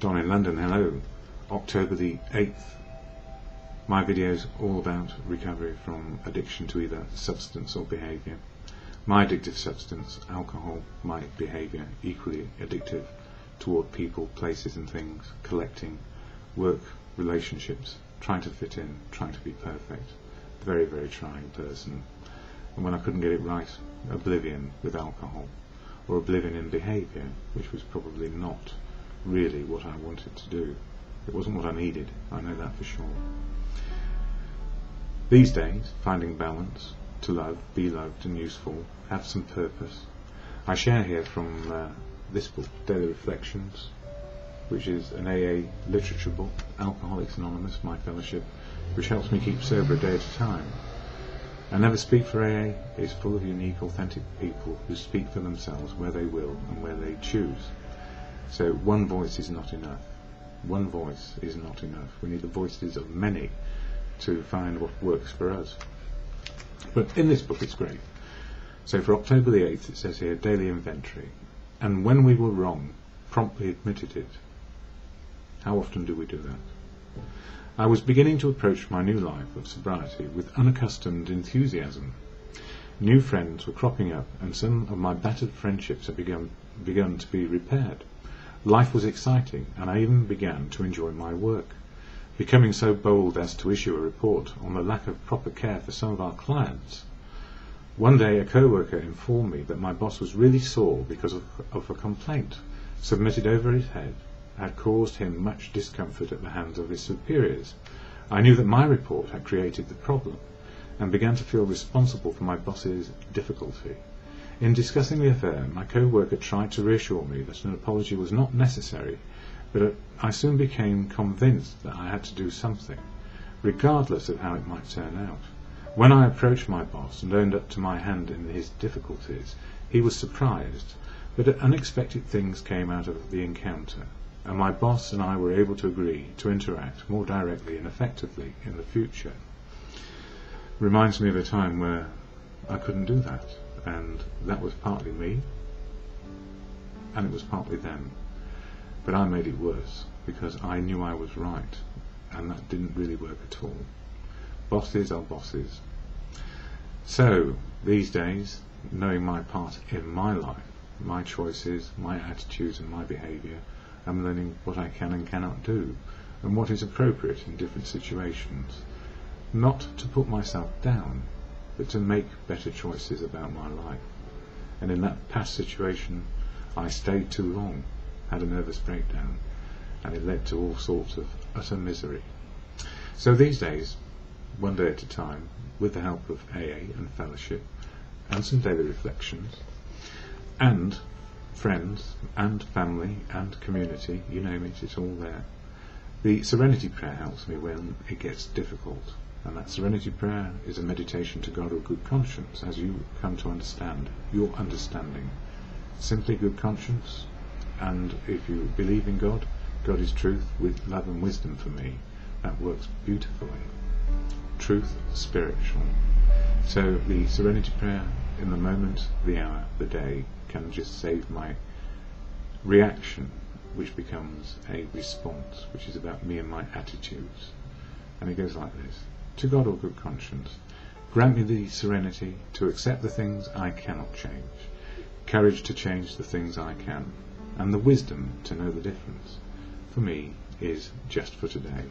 Don in London, hello. October the 8th. My videos all about recovery from addiction to either substance or behaviour. My addictive substance, alcohol, my behaviour, equally addictive toward people, places and things, collecting, work, relationships, trying to fit in, trying to be perfect. Very, very trying person. And when I couldn't get it right, oblivion with alcohol, or oblivion in behaviour, which was probably not really what I wanted to do. It wasn't what I needed, I know that for sure. These days, finding balance, to love, be loved and useful, have some purpose. I share here from this book, Daily Reflections, which is an AA literature book, Alcoholics Anonymous, my fellowship, which helps me keep sober a day at a time. I never speak for AA. It's full of unique, authentic people who speak for themselves where they will and where they choose. So one voice is not enough. One voice is not enough. We need the voices of many to find what works for us. But in this book it's great. So for October the 8th it says here, daily inventory. And when we were wrong, promptly admitted it. How often do we do that? I was beginning to approach my new life of sobriety with unaccustomed enthusiasm. New friends were cropping up, and some of my battered friendships had begun to be repaired. Life was exciting, and I even began to enjoy my work, becoming so bold as to issue a report on the lack of proper care for some of our clients. One day a co-worker informed me that my boss was really sore because of a complaint submitted over his head had caused him much discomfort at the hands of his superiors. I knew that my report had created the problem, and began to feel responsible for my boss's difficulty. In discussing the affair, my co-worker tried to reassure me that an apology was not necessary, but I soon became convinced that I had to do something, regardless of how it might turn out. When I approached my boss and owned up to my hand in his difficulties, he was surprised, but unexpected things came out of the encounter, and my boss and I were able to agree to interact more directly and effectively in the future. Reminds me of a time where I couldn't do that, and that was partly me, and it was partly them. But I made it worse, because I knew I was right, and that didn't really work at all. Bosses are bosses. So, these days, knowing my part in my life, my choices, my attitudes and my behaviour, I'm learning what I can and cannot do, and what is appropriate in different situations. Not to put myself down, but to make better choices about my life. And in that past situation, I stayed too long, had a nervous breakdown, and it led to all sorts of utter misery. So these days, one day at a time, with the help of AA and fellowship, and some daily reflections, and friends, and family, and community, you name it, it's all there. The Serenity Prayer helps me when it gets difficult, and that Serenity Prayer is a meditation to God or good conscience, as you come to understand your understanding. Simply good conscience, and if you believe in God, God is truth with love and wisdom for me. That works beautifully. Truth, spiritual. So the Serenity Prayer, in the moment, the hour, the day, can just save my reaction, which becomes a response, which is about me and my attitudes. And it goes like this. To God or good conscience, grant me the serenity to accept the things I cannot change, courage to change the things I can, and the wisdom to know the difference. For me is just for today.